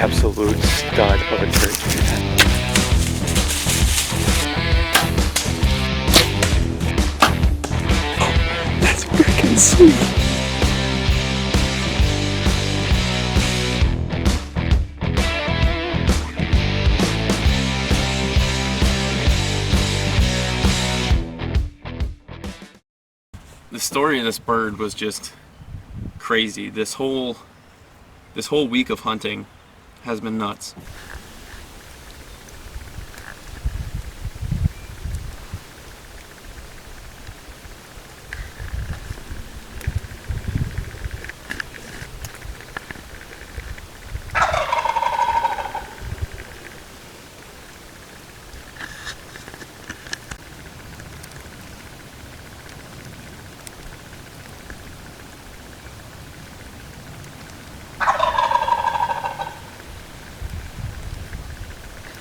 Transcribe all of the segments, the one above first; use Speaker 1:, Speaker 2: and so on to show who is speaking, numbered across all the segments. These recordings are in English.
Speaker 1: absolute stud of a church. That's freaking sweet.
Speaker 2: The story of this bird was just crazy. This whole week of hunting has been nuts.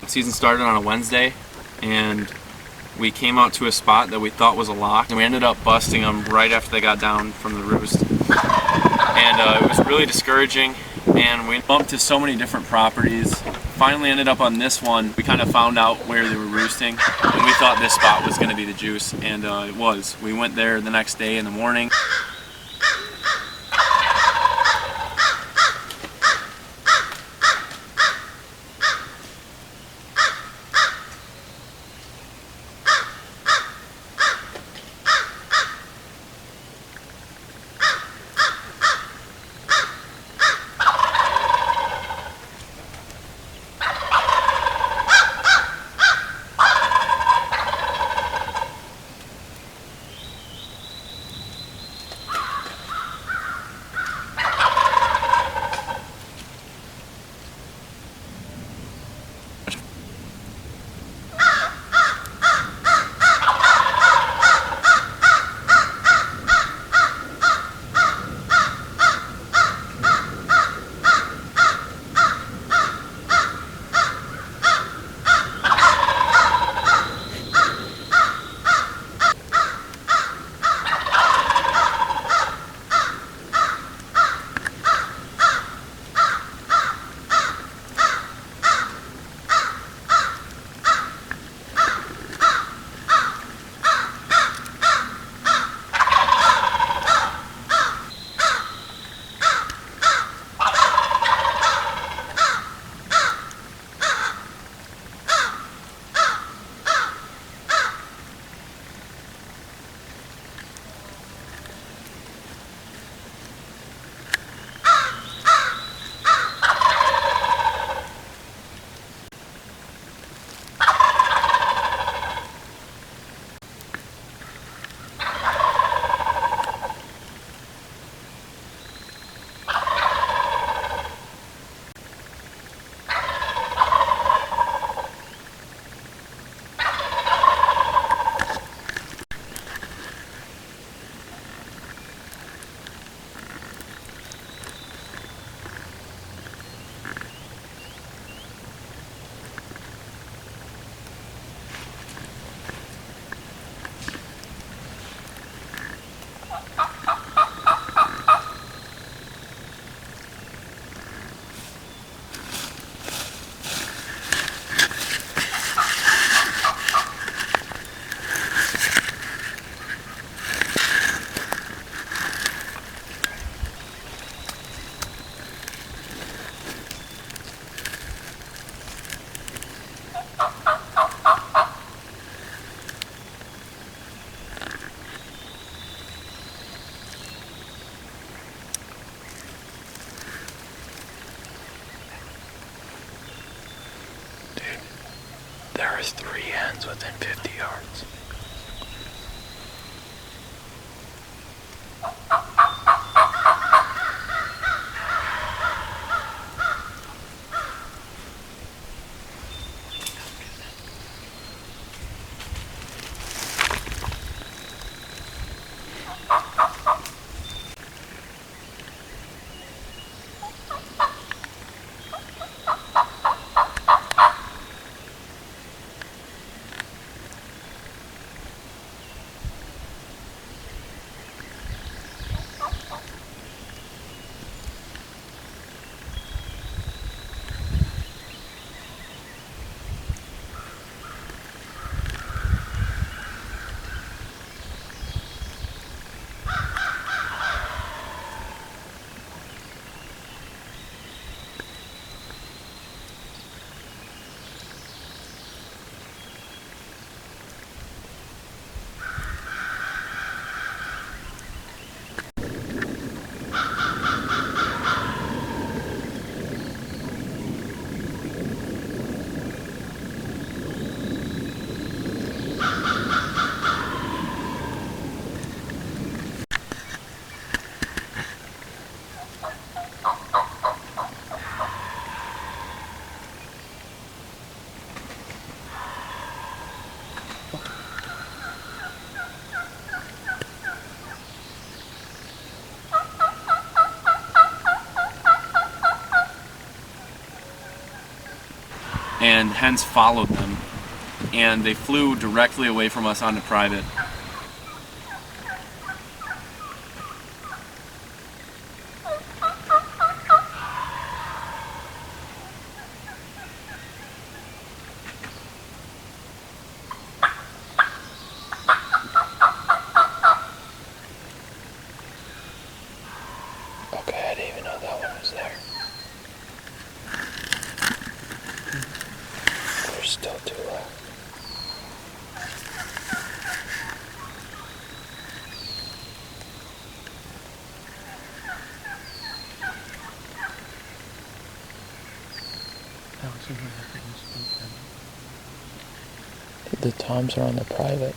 Speaker 2: Season started on a Wednesday, and we came out to a spot that we thought was a lock, and we ended up busting them right after they got down from the roost. And it was really discouraging, and we bumped to so many different properties. Finally ended up on this one. We kind of found out where they were roosting, and we thought this spot was going to be the juice, and it was. We went there the next day in the morning.
Speaker 1: There is 3 hens within 50 yards.
Speaker 2: and hens followed them, and they flew directly away from us onto private.
Speaker 1: Okay, I didn't even know that one was there. There's still two left. The toms are on the private.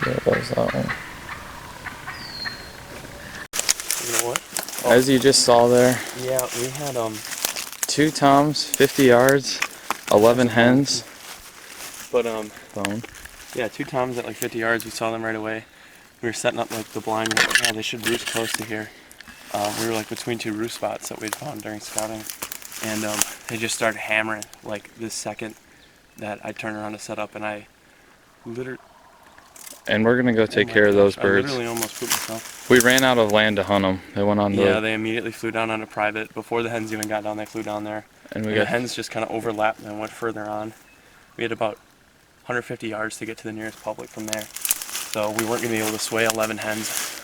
Speaker 1: There goes that one.
Speaker 2: You know what?
Speaker 1: As you just saw there,
Speaker 2: Yeah, we had
Speaker 1: 2 toms, 50 yards, 11 hens.
Speaker 2: but
Speaker 1: Bone.
Speaker 2: yeah, 2 toms at like 50 yards. We saw them right away. We were setting up like the blind. Yeah, they should roost close to here. We were like between 2 roost spots that we'd found during scouting, and they just started hammering like this second that I turned around to set up, and I literally.
Speaker 1: And we're gonna go take care of those birds.
Speaker 2: I literally almost pooped myself.
Speaker 1: We ran out of land to hunt them. They went on the.
Speaker 2: Yeah, they immediately flew down onto private. Before the hens even got down, they flew down there.
Speaker 1: And we
Speaker 2: And
Speaker 1: got
Speaker 2: the hens just kind of overlapped and went further on. We had about 150 yards to get to the nearest public from there. So we weren't going to be able to sway 11 hens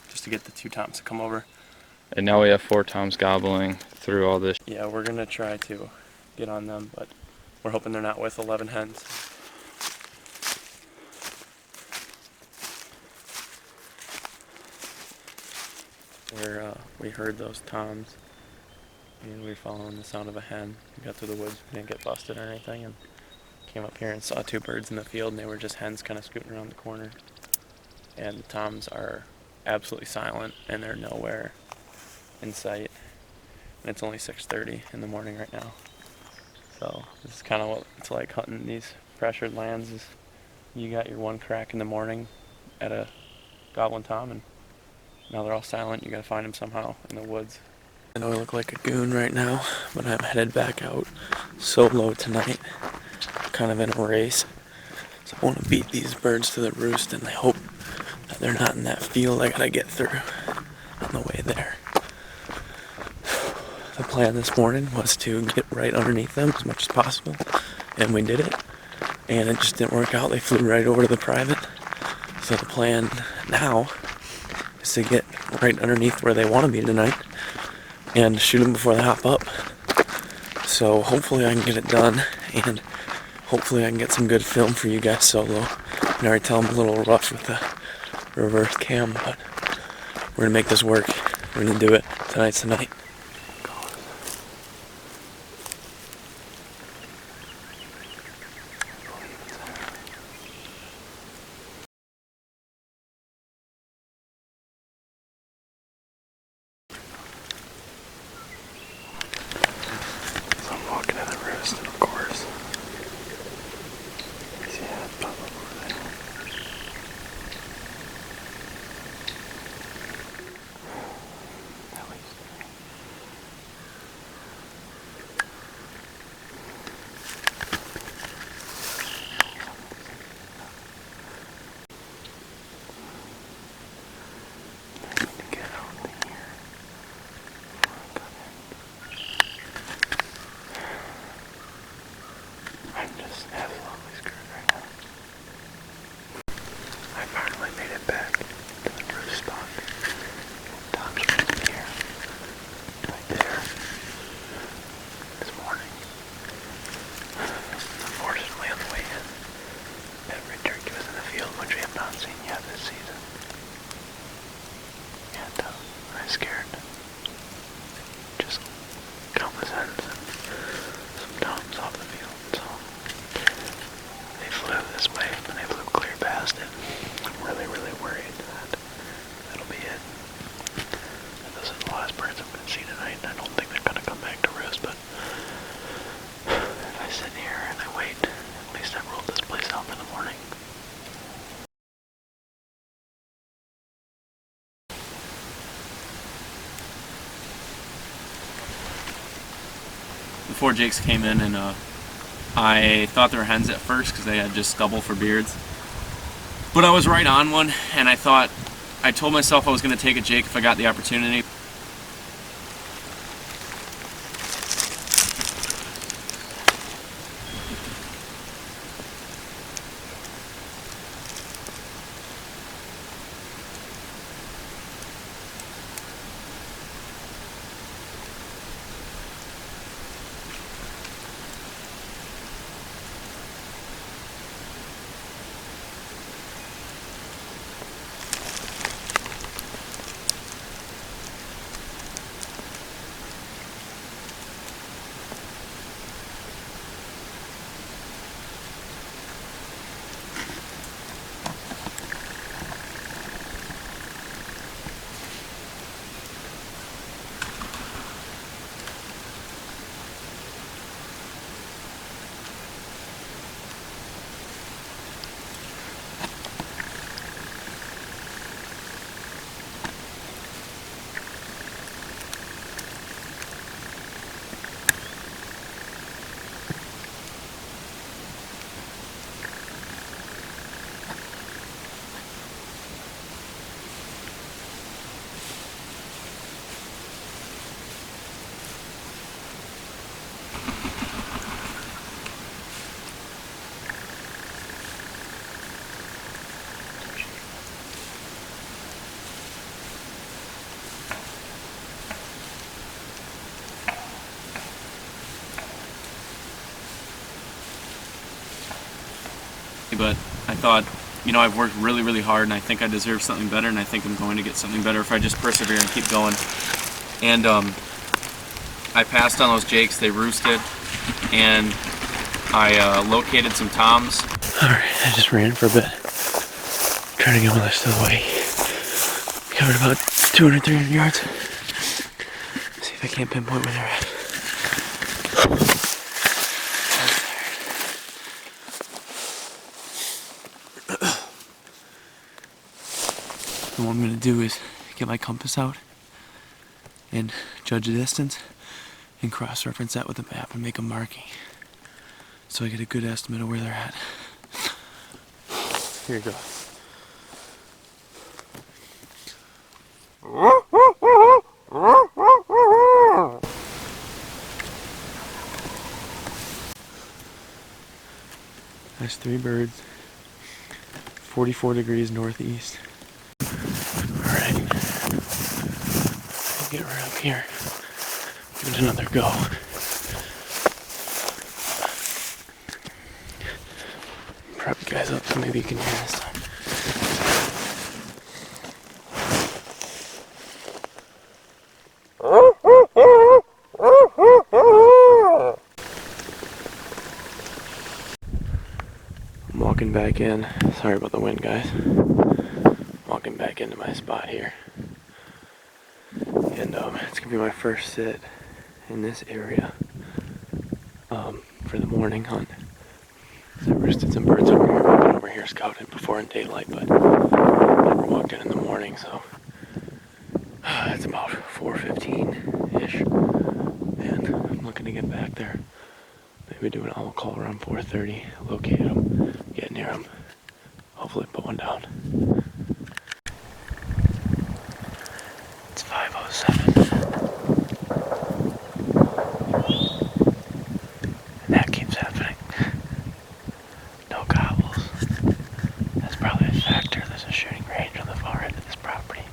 Speaker 2: just to get the 2 toms to come over.
Speaker 1: And now we have 4 toms gobbling through all this.
Speaker 2: Yeah, we're going to try to get on them, but we're hoping they're not with 11 hens. We heard those toms, and we were following the sound of a hen. We got through the woods, we didn't get busted or anything, and came up here and saw 2 birds in the field, and they were just hens kind of scooting around the corner. And the toms are absolutely silent, and they're nowhere in sight. And it's only 6:30 in the morning right now. So this is kind of what it's like hunting these pressured lands. Is you got your one crack in the morning at a goblin tom, and now they're all silent. You gotta find them somehow in the woods. I know I look like a goon right now, but I'm headed back out solo tonight, kind of in a race. So I want to beat these birds to the roost, and I hope that they're not in that field I gotta get through on the way there. The plan this morning was to get right underneath them as much as possible, and we did it. And it just didn't work out. They flew right over to the private. So the plan now is to get right underneath where they want to be tonight and shoot them before they hop up. So hopefully I can get it done, and hopefully I can get some good film for you guys solo. I can already tell I'm a little rough with the reverse cam, but we're gonna make this work. We're gonna do it. Tonight's the night.
Speaker 1: I'm walking to the roost, of course. See that pop up over there? At least. I need to get out of here. I'm just absolutely screwed right now. I finally made it back to the roost spot. Tom's right here. Right there. This morning. Unfortunately on the way in, every turkey was in the field, which we have not seen yet this season. And I scared just countless hens and some toms off the field. So they flew this way, and they flew clear past it. I'm really, really worried that that'll be it. And those are the last birds I'm going to see tonight, and I don't think they're going to come back to roost, but if I sit here and I wait, at least I've rolled this place out for the morning.
Speaker 2: 4 jakes came in, and I thought they were hens at first because they had just stubble for beards. But I was right on one, and I told myself I was going to take a jake if I got the opportunity. But I thought, you know, I've worked really, really hard, and I think I deserve something better, and I think I'm going to get something better if I just persevere and keep going. And I passed on those jakes, they roosted, and I located some toms.
Speaker 1: Alright, I just ran for a bit, trying to get my list of the way. Covered about 200, 300 yards. See if I can't pinpoint where they're at. And what I'm going to do is get my compass out and judge the distance and cross-reference that with the map and make a marking so I get a good estimate of where they're at. Here you go. That's 3 birds, 44 degrees northeast. Alright, get right up here, give it another go. Prop you guys up so maybe you can hear this time. I'm walking back in. Sorry about the wind, guys. Walking back into my spot here. And it's gonna be my first sit in this area for the morning hunt. So I roosted some birds over here. I've been over here scouting before in daylight, but never walked in the morning, so it's about 4:15-ish. And I'm looking to get back there. Maybe do an owl call around 4:30, locate them, get near them, hopefully put one down. It's 5:07. And that keeps happening. No gobbles. That's probably a factor. There's a shooting range on the far end of this property.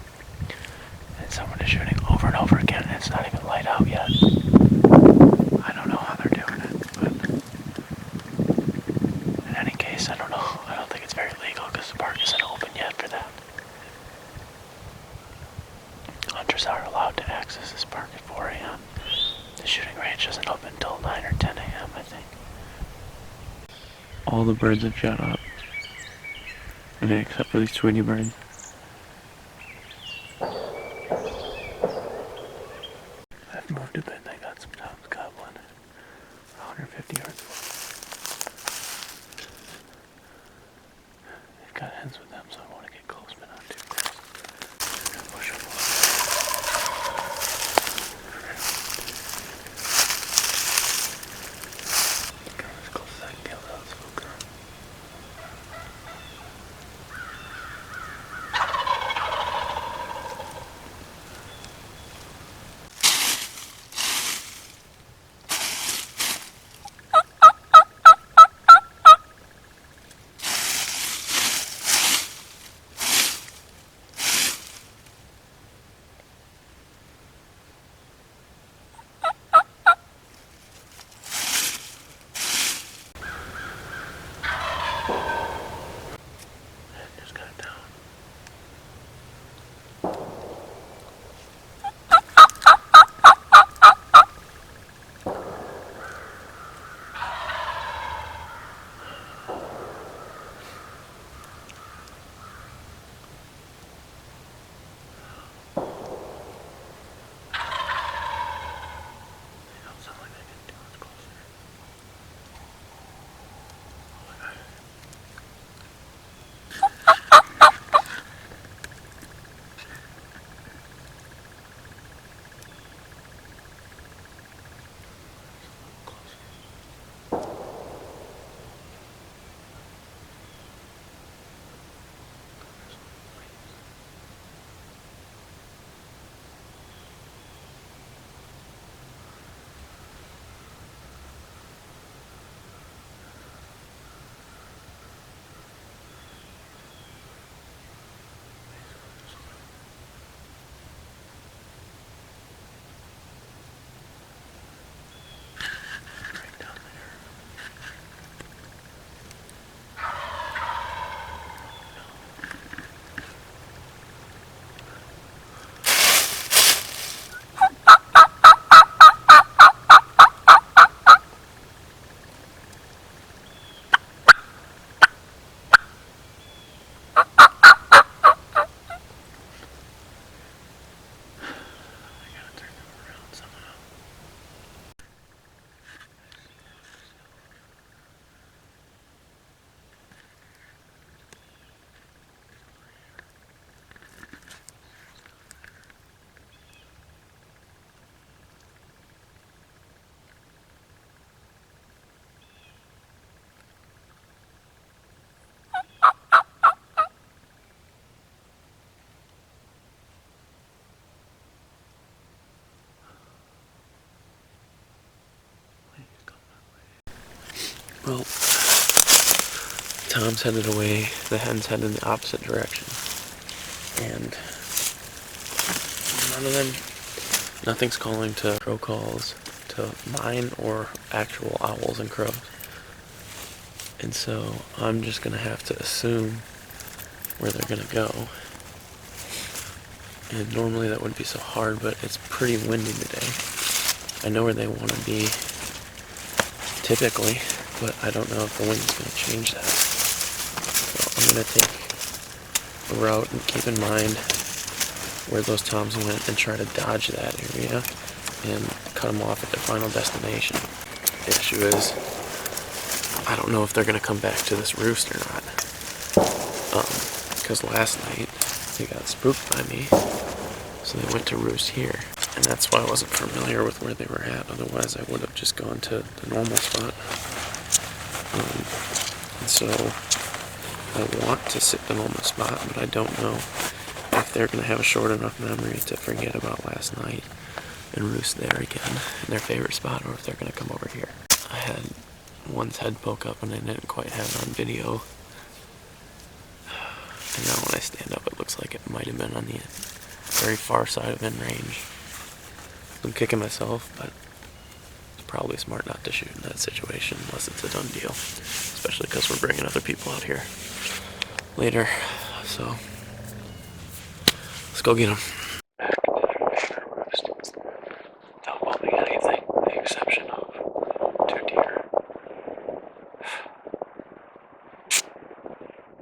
Speaker 1: And someone is shooting over and over again, and it's not even light out yet. I don't know how they're doing it, but in any case, I don't know. I don't think it's very legal because the park isn't open yet for that. Hunters are allowed to access this park at 4 a.m. The shooting range doesn't open until 9 or 10 a.m., I think. All the birds have shut up. I mean, except for these Tweety birds. I've moved a bit and I got some toms gobbling. 150 yards. They've got hens with them, so I want to get close, but not too close. I'm gonna push them away. Well, Tom's headed away, the hen's headed in the opposite direction. And none of them, nothing's calling to crow calls to mine or actual owls and crows. And so I'm just gonna have to assume where they're gonna go. And normally that wouldn't be so hard, but it's pretty windy today. I know where they want to be typically, but I don't know if the wind's going to change that. So I'm going to take a route and keep in mind where those toms went and try to dodge that area and cut them off at their final destination. The issue is, I don't know if they're going to come back to this roost or not. Because last night they got spooked by me, so they went to roost here. And that's why I wasn't familiar with where they were at. Otherwise, I would have just gone to the normal spot. And so I want to sit the normal spot, but I don't know if they're going to have a short enough memory to forget about last night and roost there again in their favorite spot, or if they're going to come over here. I had one's head poke up and I didn't quite have it on video. And now when I stand up, it looks like it might have been on the very far side of in range. I'm kicking myself, but it's probably smart not to shoot in that situation unless it's a done deal. Especially because we're bringing other people out here later. So, let's go get them. Back to their favorite roost without bumping anything, with the exception of 2 deer.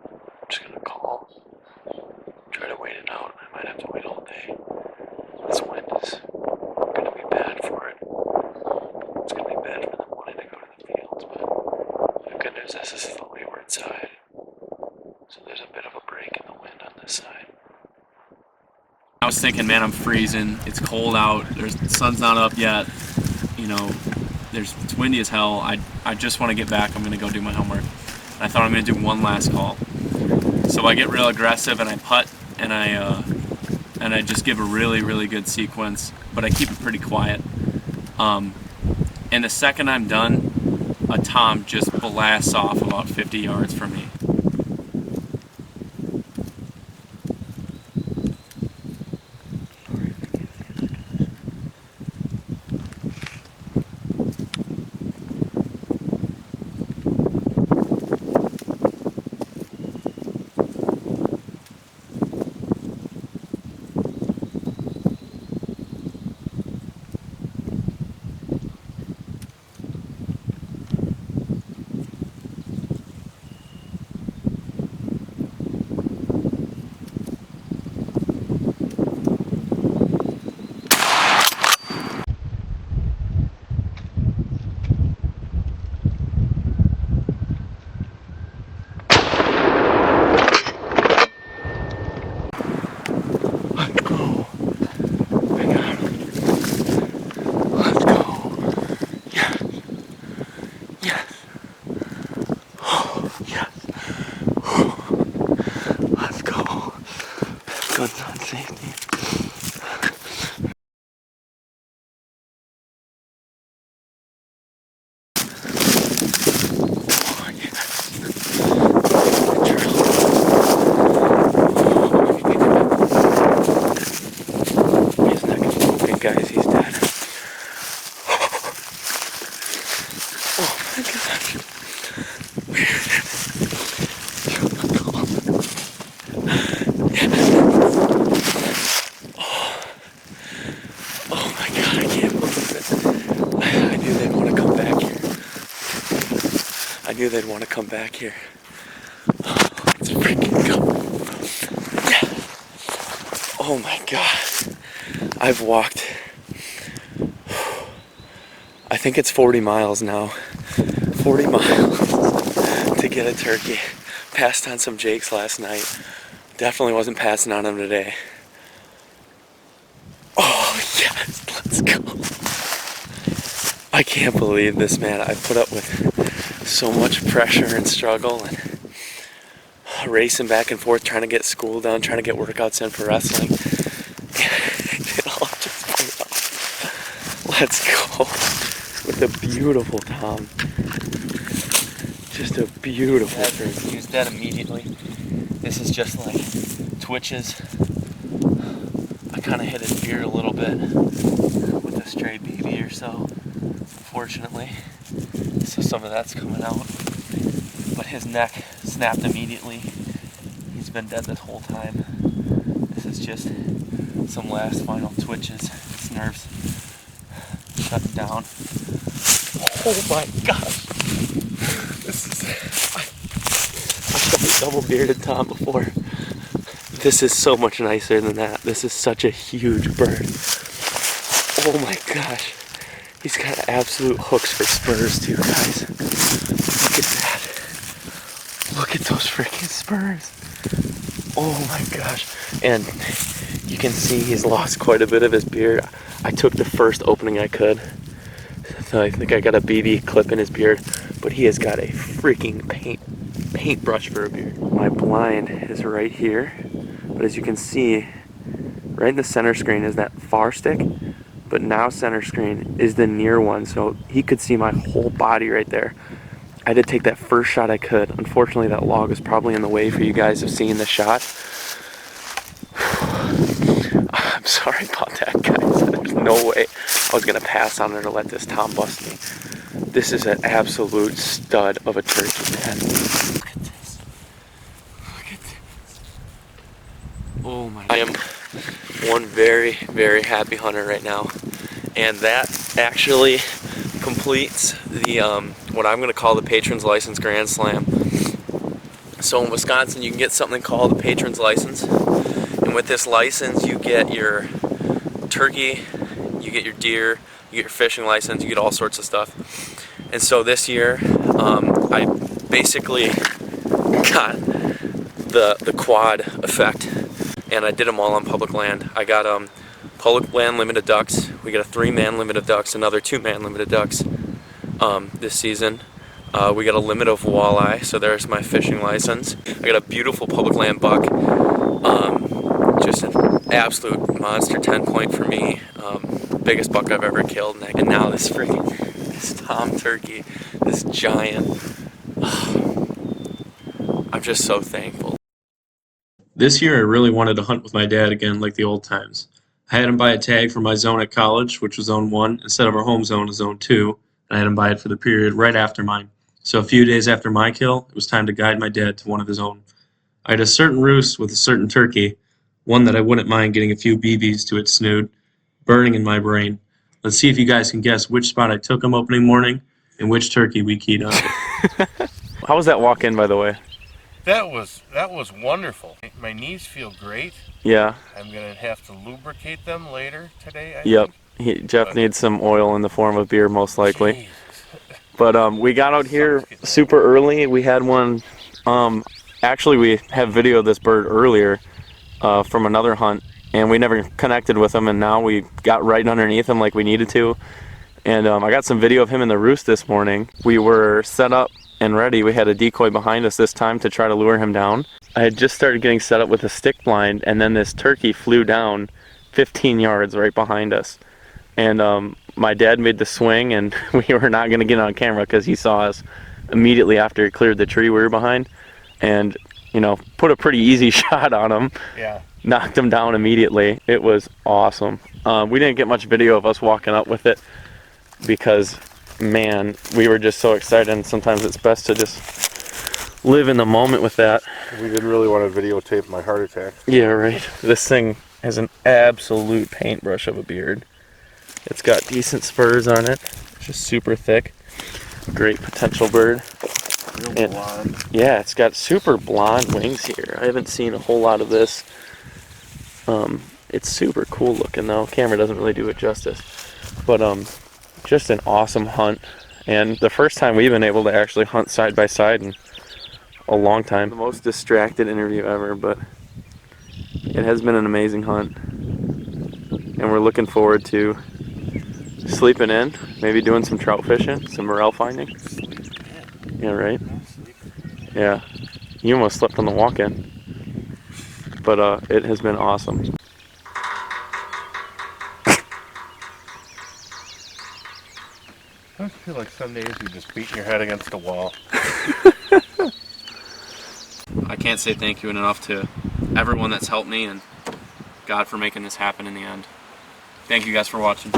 Speaker 1: I'm just gonna call, try to wait it out. I might have to wait all day. This wind is gonna be bad for it. It's gonna be bad for them wanting to go to the fields, but the good news is this is the leeward side. So there's a bit of a break in the wind on this side.
Speaker 2: I was thinking, man, I'm freezing. It's cold out. The sun's not up yet. You know, it's windy as hell. I just want to get back. I'm gonna go do my homework. And I thought I'm gonna do one last call. So I get real aggressive and I putt and I just give a really, really good sequence, but I keep it pretty quiet. And the second I'm done, a tom just blasts off about 50 yards from me. Guns on safety. Oh, yes. He's not gonna move in, guys. He's dead. Oh my gosh. I knew they'd want to come back here. Oh, let's freaking go. Yeah. Oh my god. I've walked, I think it's 40 miles now. 40 miles to get a turkey. Passed on some jakes last night. Definitely wasn't passing on them today. Oh yes, let's go. I can't believe this, man. I put up with so much pressure and struggle and racing back and forth, trying to get school done, trying to get workouts in for wrestling. It all just paid off. Let's go with a beautiful tom.
Speaker 1: Just a beautiful
Speaker 2: Dead.
Speaker 1: turkey.
Speaker 2: He was dead immediately. This is just like twitches. I kind of hit his beard a little bit with a stray BB or so, unfortunately. So some of that's coming out. But his neck snapped immediately. He's been dead this whole time. This is just some last final twitches. His nerves shutting down. Oh my gosh. I've shot a double bearded tom before. This is so much nicer than that. This is such a huge bird. Oh my gosh. He's got absolute hooks for spurs too, guys. Look at that. Look at those freaking spurs. Oh my gosh. And you can see he's lost quite a bit of his beard. I took the first opening I could. So I think I got a BB clip in his beard, but he has got a freaking paintbrush for a beard. My blind is right here, but as you can see, right in the center screen is that far stick, but now center screen is the near one, so he could see my whole body right there. I had to take that first shot I could. Unfortunately, that log was probably in the way for you guys of seeing the shot. I'm sorry about that, guys. There's no way I was gonna pass on her to let this tom bust me. This is an absolute stud of a turkey, man. Look at this. Look at this. Oh my God. I am one very, very happy hunter right now. And that actually completes the, what I'm gonna call the Patron's License Grand Slam. So in Wisconsin, you can get something called a Patron's License. And with this license, you get your turkey, you get your deer, you get your fishing license, you get all sorts of stuff. And so this year, I basically got the quad effect, and I did them all on public land. I got public land limited ducks. We got a 3-man limited ducks, another 2-man limited ducks this season. We got a limit of walleye, so there's my fishing license. I got a beautiful public land buck. Just an absolute monster 10-point for me. Biggest buck I've ever killed. And now this tom turkey, this giant. I'm just so thankful.
Speaker 3: This year I really wanted to hunt with my dad again like the old times. I had him buy a tag for my zone at college, which was zone 1, instead of our home zone, zone 2, and I had him buy it for the period right after mine. So a few days after my kill, it was time to guide my dad to one of his own. I had a certain roost with a certain turkey, one that I wouldn't mind getting a few BBs to its snoot, burning in my brain. Let's see if you guys can guess which spot I took him opening morning and which turkey we keyed on.
Speaker 1: How was that walk in, by the way?
Speaker 4: That was wonderful. My knees feel great.
Speaker 1: Yeah.
Speaker 4: I'm gonna have to lubricate them later today.
Speaker 1: Yep. Jeff needs some oil in the form of beer, most likely.
Speaker 4: Jeez.
Speaker 1: But we got out here super early. We had one. Actually, we have video of this bird earlier from another hunt, and we never connected with him. And now we got right underneath him like we needed to. And I got some video of him in the roost this morning. We were set up and ready. We had a decoy behind us this time to try to lure him down. I had just started getting set up with a stick blind, and then this turkey flew down 15 yards right behind us. And my dad made the swing, and we were not going to get on camera because he saw us immediately after he cleared the tree we were behind, and you know, put a pretty easy shot on him.
Speaker 4: Yeah.
Speaker 1: Knocked him down immediately. It was awesome. We didn't get much video of us walking up with it because, man, we were just so excited, and sometimes it's best to just live in the moment with that.
Speaker 4: We didn't really want to videotape my heart attack.
Speaker 1: Yeah, right. This thing has an absolute paintbrush of a beard. It's got decent spurs on it. It's just super thick. Great potential bird.
Speaker 4: Real blonde.
Speaker 1: Yeah, it's got super blonde wings here. I haven't seen a whole lot of this. It's super cool looking though. Camera doesn't really do it justice. But just an awesome hunt. And the first time we've been able to actually hunt side by side in a long time. The most distracted interview ever, but it has been an amazing hunt. And we're looking forward to sleeping in, maybe doing some trout fishing, some morel finding. Yeah, right? Yeah. You almost slept on the walk-in. But it has been awesome.
Speaker 4: I feel like some days you're just beating your head against the wall.
Speaker 2: I can't say thank you enough to everyone that's helped me and God for making this happen in the end. Thank you guys for watching.